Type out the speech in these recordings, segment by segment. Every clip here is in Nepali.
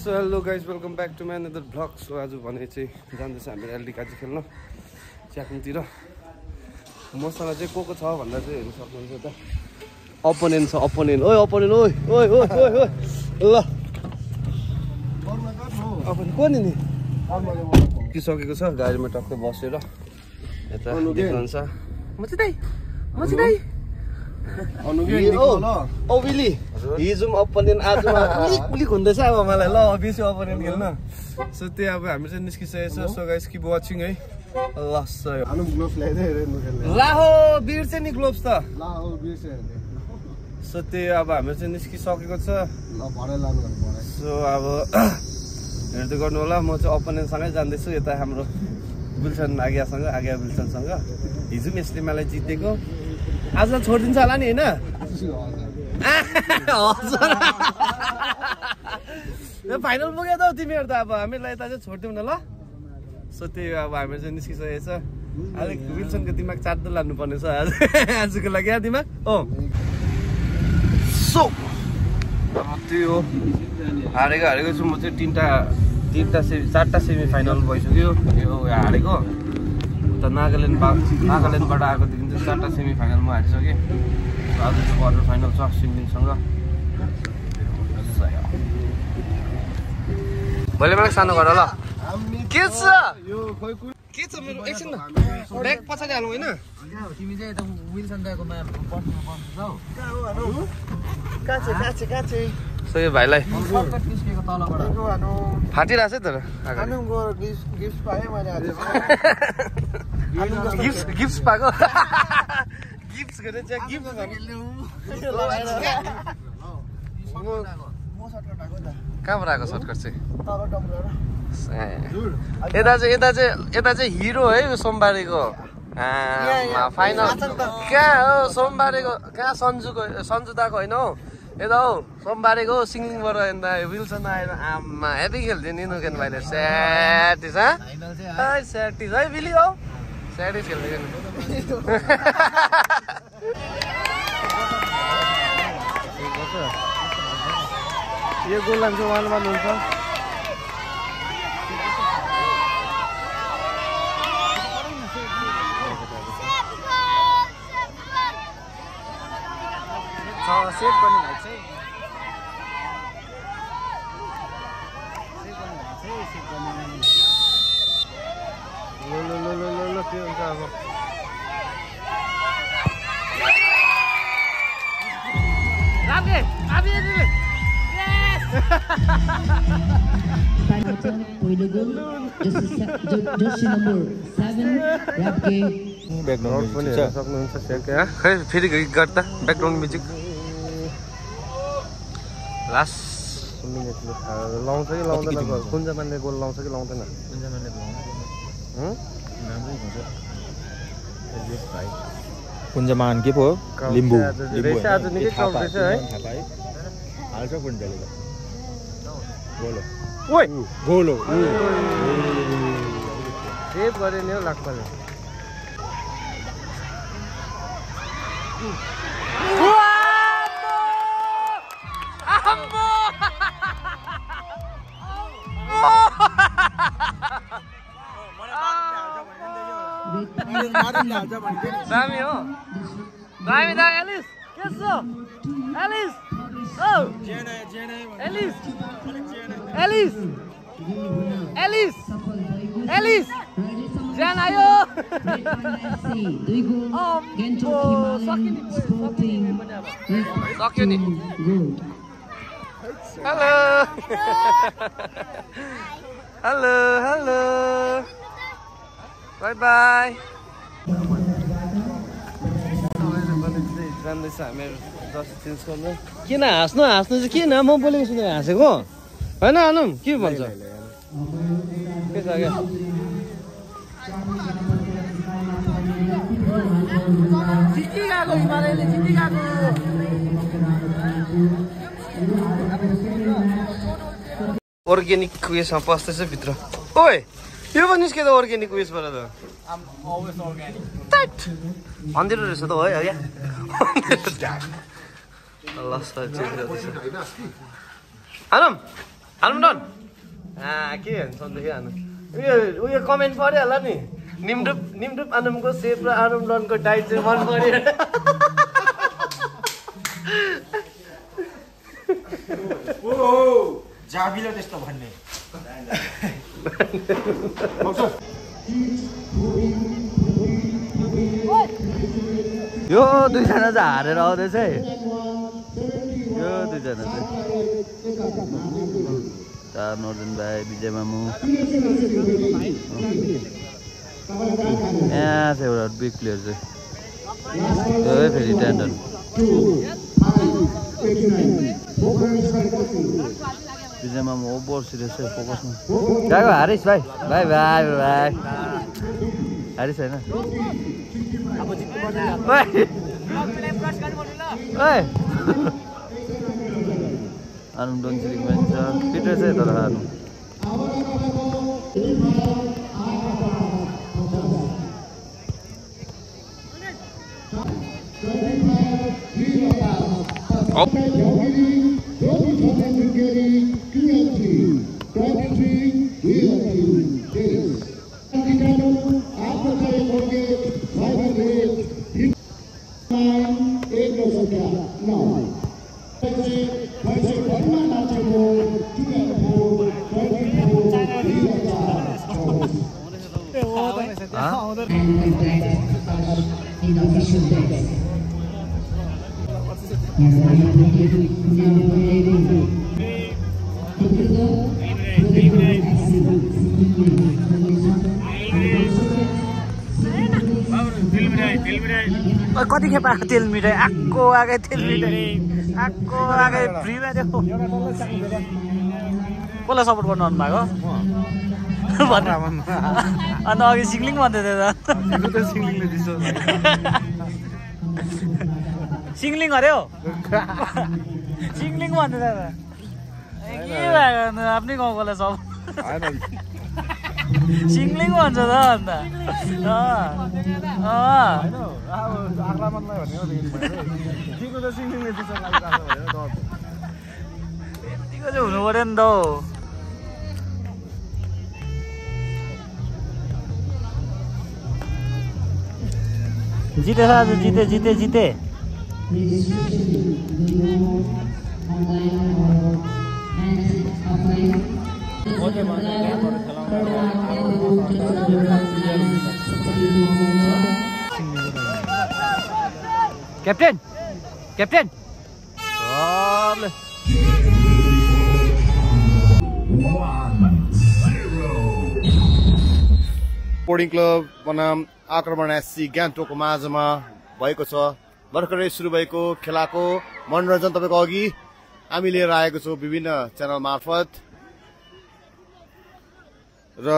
So hello guys welcome back to my another vlog. So आज भने चाहिँ जाँदैछ हामी एलडी काजी खेल्न च्याकुङतिर। मसँग चाहिँ को छ भन्दा चाहिँ हेर्नु सक्नुहुन्छ त अपोनेन्ट छ। अपोनेन्ट ओइ अपोनेन्ट ओइ ओइ ओइ ओइ ओइ ल अपोनेन्ट को नि सकेको छ गाडीमा टक्कै बसेर यता देख्नुहुन्छ ओबिली हिजो अपोनेन्ट आज उलिक हुँदैछ अब मलाई ल बेसी अपोनेन्ट खेल्न। सो त्यही अब हामी चाहिँ निस्किसकेको छ। सो गाइस किप वाचिङ है। ल लाहो बिर्से नि ग्लोभ्स त सो त्यही अब हामी चाहिँ निस्किसकेको छ। सो अब हेर्दै गर्नु होला। म चाहिँ अपोनेन्टसँगै जाँदैछु यता हाम्रो विल्सन आज्ञासँग आज्ञा विल्सनसँग। हिजो यसले मलाई जितेको आज छोडिदिन्छ होला नि होइन। फाइनल पुग्यो त तिमीहरू त अब हामीलाई यता चाहिँ छोडिदिउँ न ल। सो त्यही अब हामी चाहिँ निस्किसकेको छ। अलिक विल्सनको दिमाग चाट्दो लानुपर्ने छ आज आजको लागि यहाँ दिमाग हो। सो अब त्यो हारेको छु म चाहिँ चारवटा सेमी फाइनल भइसक्यो। यो हारेको उता नागाल्यान्डबाट आएकोदेखि चाहिँ चारवटा सेमी फाइनलमा हारिसकेँ। आज चाहिँ क्वार्टर फाइनल छ सिङ्गिङसँग। भोलि मलाई सानो गर ल। के छ मेरो एकछिन ब्याग पछाडि हाल्नु होइन। तिमी चाहिँ यता विल्सन दाइकोमा बस्छौ काचे सो यो भाइलाई निस्केको तलबाट फाटिरहेछ है तर गिफ्ट पाएको गिफ्ट गरेर चाहिँ गिफ्ट कहाँबाट आएको सर्टकट चाहिँ यता चाहिँ हिरो है सोमबारेको फाइनल कहाँ हो सोमबारेको कहाँ सन्जुदाको होइन हौ यता हौ सोमबारेको सिङ्गिङबाट यता विल्सन आएर आमा हेभी खेल्थ्यो नि नुकेन भाइले। स्याटिस स्याटिस है बिली हौ स्याटिस खेल्थ्यो नि। यो गोल लान्छ 1-1 हुन्छ। सेट गर्ने भाइ चाहिँ ल के हुन्छ अब पहिलो गोल जर्सी नम्बर 7 रापके ब्याकग्राउन्ड पनि हेर्न सक्नुहुन्छ। खै फेरि गर्दा ब्याकग्राउन्ड म्युजिक लास्ट मिनेटले लाउँछ कि लाउँदैन। कुञ्जमानले गोल लाउँछ कि लाउँदैन। कुञ्जमान के पो लिम्बू आज निकै चल्दैछ है। हाल्छ कुञ्जले गोल हो सेभ गरे नि हो लाग्छ। दामी हो दामी दामी एलिस के छ एलिस ओ एलिस एलिस एलिस एलिस ज्यान आयो सक्यो नि। Hello hello hello bye bye. जान्दैछ हामीहरू ड्रेस चेन्ज गर्नु। किन हाँस्नु चाहिँ किन म बोलेको सुनेर हाँसेको होइन आनुम के भन्छ के छ क्या अर्ग्यानिक उयसमा पस्दैछ भित्र। ओए यो पनि निस्के त अर्ग्यानिक उयसबाट त अन्धेरो रहेछ त हो है क्या आनम हाल्नु डन के भन्छ देखिहाल्नु उयो कमेन्ट पऱ्यो होला नि निमडुप आनुमको सेप र आनुम डनको डाइट चाहिँ मन पऱ्यो जाबिलो त्यस्तो भन्ने यो दुईजना चाहिँ हारेर आउँदैछ है यो दुईजना चाहिँ नर्जन भाइ विजय मामु यहाँ छ एउटा बिग प्लेयर चाहिँ यो फेरि ट्यान्डन विजय मामु ओभर सिरियस है फोकसमा गएको हारिस भाइ भाइ भाइ भाइ हारिस होइन आनुम डोन्सिलिङ पनि छ पिटर चाहिँ तर आनुम कति खेप आएको तेल मिठाई आएको आएकै तेल मिठाई आएको आएकै फ्रीमा दियो कसलाई सपोर्ट गर्नु आउनु भएको अन्त अघि सिङ्लिङ भन्दै थियो सिङ्लिङ अरे हो सिङ्लिङ भन्दै थियो के भएको आफ्नै गाउँकोलाई सब सिङ्लिङ भन्छ त अन्त यतिको चाहिँ हुनु पऱ्यो नि त जिते आज जिते जिते जिते क्याप्टेन क्याप्टेन स्पोर्टिङ क्लब बनाम आक्रमण एससी गान्तोकको माझमा भएको छ। भर्खरै सुरु भएको खेलाको मनोरञ्जन तपाईँको अघि हामी लिएर आएको छौँ विभिन्न च्यानल मार्फत र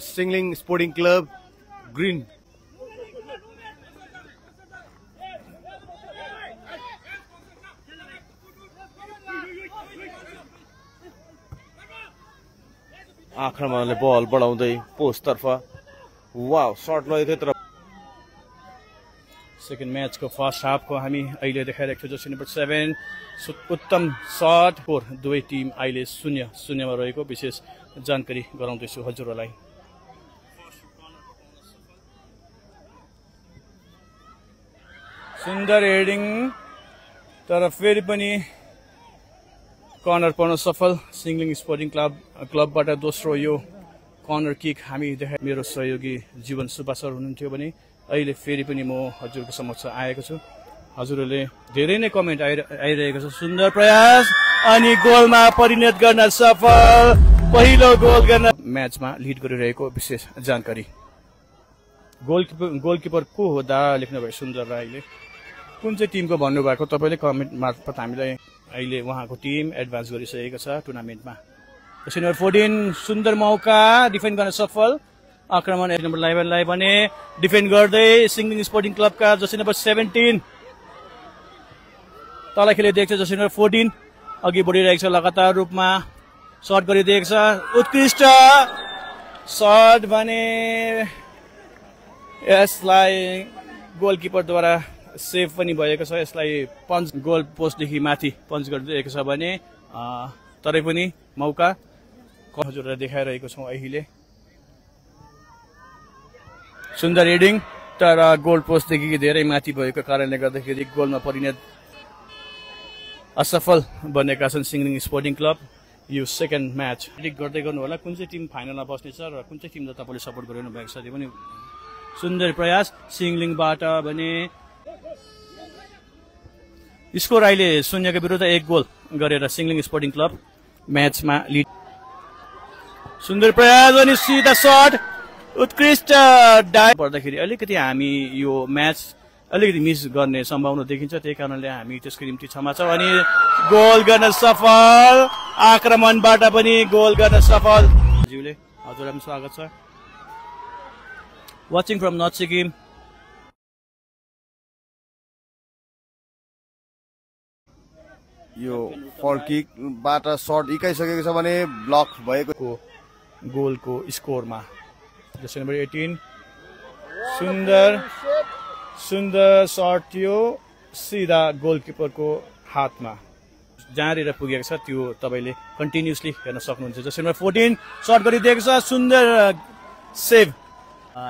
सिङ्लिङ स्पोर्टिङ क्लब ग्रिन आक्रमणले बल बढाउँदै पोस्टतर्फ वाउ सर्ट लगेको थियो तर सेकेन्ड म्याचको फर्स्ट हाफको हामी अहिले देखाइरहेको छौँ। जर्सी नम्बर 7 उत्तम सर्ट फोर दुवै टिम अहिले 0-0 रहेको विशेष जानकारी गराउँदैछु हजुरहरूलाई। सुन्दर हेडिङ तर फेरि पनि कर्नर पर्न सफल सिङ्लिङ स्पोर्टिङ क्लबबाट। दोस्रो यो कर्नर किक हामी देखाइ मेरो सहयोगी जीवन सुब्बा सर हुनुहुन्थ्यो भने अहिले फेरि पनि म हजुरको समक्ष आएको छु। हजुरहरूले धेरै नै कमेन्ट आइरहेको छ। सुन्दर प्रयास अनि गोलमा परिणत गर्न सफल। पहिलो गोल गर्न म्याचमा लिड गरिरहेको विशेष जानकारी। गोलकिपर को हो दा लेख्नुभयो सुन्दर राईले। कुन चाहिँ टिमको भन्नुभएको तपाईँले कमेन्ट मार्फत हामीलाई अहिले उहाँको टिम एडभान्स गरिसकेको छ टुर्नामेन्टमा। जर्सी नम्बर 14 सुन्दर मौका डिफेन्ड गर्न सफल। आक्रमण नम्बर 11 लाई भने डिफेन्ड गर्दै सिङ्लिङ स्पोर्टिङ क्लबका जर्सी नम्बर 17 तल खेलिदिएको छ। जर्सी नम्बर 14 अघि बढिरहेको छ लगातार रूपमा सर्ट गरिदिएको छ। उत्कृष्ट सर्ट भने यसलाई गोलकिपरद्वारा सेभ पनि भएको छ। यसलाई पन्च गोल पोस्टदेखि माथि पन्च गरिदिएको छ भने तरै पनि मौका हजुरलाई देखाइरहेको छौँ अहिले। सुन्दर हेडिङ तर गोल पोस्टदेखि धेरै माथि भएको कारणले गर्दाखेरि गोलमा परिणत असफल बनेका छन् सिङलिङ स्पोर्टिङ क्लब। यो सेकेन्ड म्याच क्लिक गर्दै गर्नु होला कुन चाहिँ टिम फाइनलमा बस्नेछ र कुन चाहिँ टिमलाई तपाईँले सपोर्ट गरिरहनु भएको छ त्यो पनि। सुन्दर प्रयास सिङलिङबाट भने स्कोर अहिले 0 विरुद्ध 1 गोल गरेर सिङलिङ स्पोर्टिङ क्लब म्याचमा लिड। सुन्दर प्रयास अनि सिधा शट उत्कृष्ट डाइभ पर्दाखेरि अलिकति हामी यो म्याच अलिकति मिस गर्ने सम्भावना देखिन्छ, त्यही कारणले हामी त्यसको निम्ति क्षमा छौँ। अनि गोल गर्न सफल, आक्रमणबाट पनि गोल गर्न सफल। ज्यूले हजुरलाई स्वागत छ। Watching from north Sikkim. यो फर किकबाट सर्ट इकाइसकेको छ भने ब्लक भएको गोलको स्कोरमा जर्सी नम्बर 18 सुन्दर सर्ट थियो सिधा गोलकिपरको हातमा जहाँनिर पुगेको छ त्यो तपाईँले कन्टिन्युसली हेर्न सक्नुहुन्छ। जर्सी नम्बर 14 सर्ट गरिदिएको छ, सुन्दर सेभ।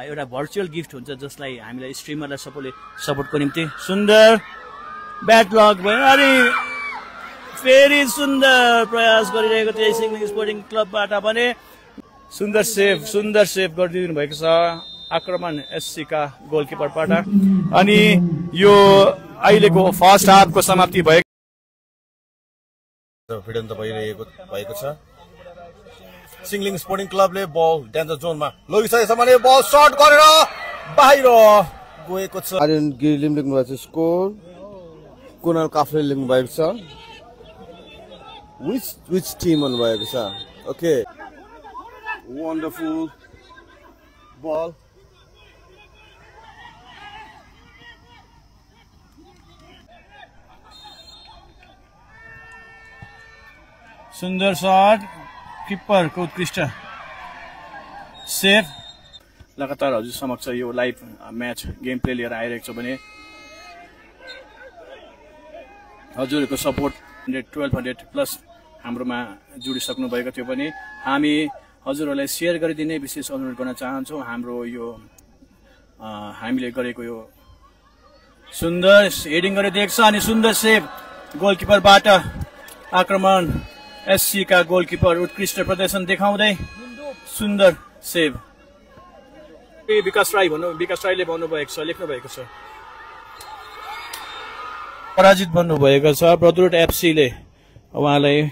एउटा भर्चुअल गिफ्ट हुन्छ जसलाई हामीलाई स्ट्रिमरलाई सबैले सपोर्टको निम्ति। सुन्दर ब्याट लक भयो। अनि फेरि सुन्दर प्रयास गरिरहेको थियो सिङलिङ स्पोर्टिङ क्लबबाट भने सुन्दर सेभ गरिदिनु भएको छ आक्रमण एससी का गोलकिपरबाट। अनि यो अहिलेको फर्स्ट हाफको समाप्ति भएको भिडन्त भएको छ। सिङलिङ स्पोर्टिङ क्लबले बल डेन्जर जोनमा लगिसकेको छ भने बल सर्ट गरेर बाहिर गएको छ। आर्यन गिरीले लेख्नु भएको छ स्कोर, कुनाल काफले लेख्नु भएको छ which team भन्नुभएको छ। ओके वन्डरफुल बल। सुन्दर शट किपरको उत्कृष्ट सेभ। लगातार हजुर समक्ष यो लाइभ म्याच गेम प्ले लिएर आइरहेको छ भने हजुरहरूको सपोर्ट 1200 प्लस हाम्रोमा जोडिसक्नु भएको थियो भने हामी हजुरहरूलाई सेयर गरिदिने विशेष अनुरोध गर्न चाहन्छौँ। हाम्रो यो हामीले गरेको यो सुन्दर हेडिङ गरिदिएको छ अनि सुन्दर सेभ गोलकिपरबाट। आक्रमण एससी का गोलकिपर उत्कृष्ट प्रदर्शन देखाउँदै सुन्दर सेभ। विकास राईले भन्नुभएको छ, लेख्नु भएको छ पराजित भन्नुभएको छ ब्रदरहुड एफसीले। उहाँलाई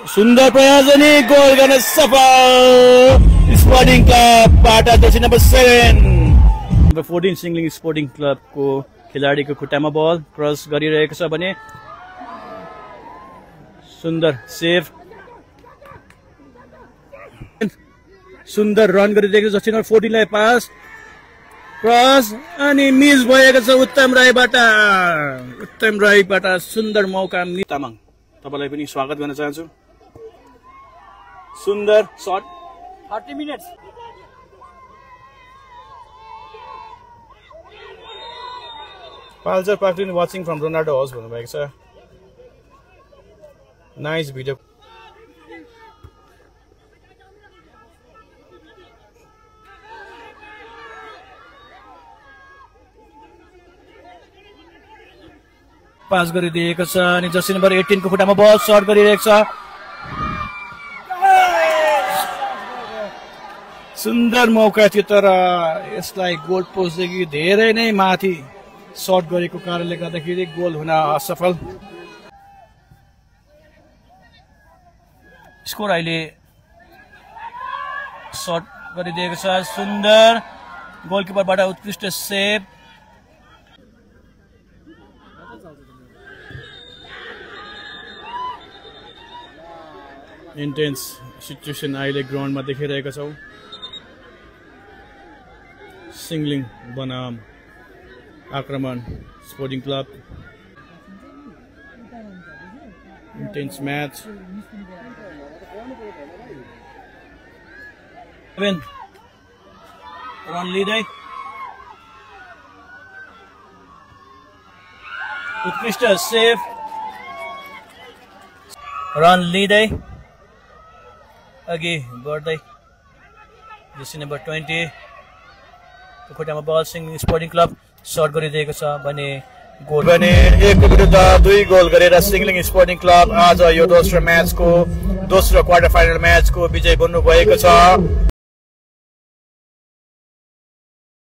सुन्दर प्रयास अनि गोल गर्न सफल स्पोर्टिङ क्लबबाट। Jersey number 7 number 14 Singling sporting क्लबको खेलाडीको खुट्टामा बल क्रस गरिरहेको छ भने सुन्दर सेभ। सुन्दर रन गरिदिएको जर्सी नम्बर 14 लाई पास क्रस अनि मिस भएको छ उत्तम राईबाट सुन्दर मौका। तामाङ तपाईलाई पनि स्वागत गर्न चाहन्छु। सुन्दर शट 30 मिनट्स। पाल्जर पाक्लिन वाचिङ फ्रम रोनाल्डो हाउस भन्नुभएको छ। Nice video. पास गरिदिएको छ अनि जर्सी नम्बर 18 को खुट्टामा बल सर्ट गरिरहेको छ। सुन्दर मौका थियो तर यसलाई गोल पोस्टदेखि धेरै नै माथि सर्ट गरेको कारणले गर्दाखेरि गोल हुन असफल। स्कोर अहिले सर्ट गरिदिएको छ। सुन्दर गोलकिपरबाट उत्कृष्ट सेभ। इन्टेन्स सिचुएसन अहिले ग्राउन्डमा देखिरहेका छौँ। सिङलिङ बनाम आक्रमण sporting club intense match. Run लिँदै उत्कृष्ट सेभ रन लिँदै अघि बढ्दै जर्सी नम्बर 20 खुट्टामा बल सिङ्लिङ स्पोर्टिङ क्लब सर्ट गरिदिएको छ भने गोल भने 1 विरुद्ध 2 गोल गरेर सिङ्लिङ स्पोर्टिङ क्लब आज यो दोस्रो क्वार्टर फाइनल म्याचको विजयी बन्नु भएको छ।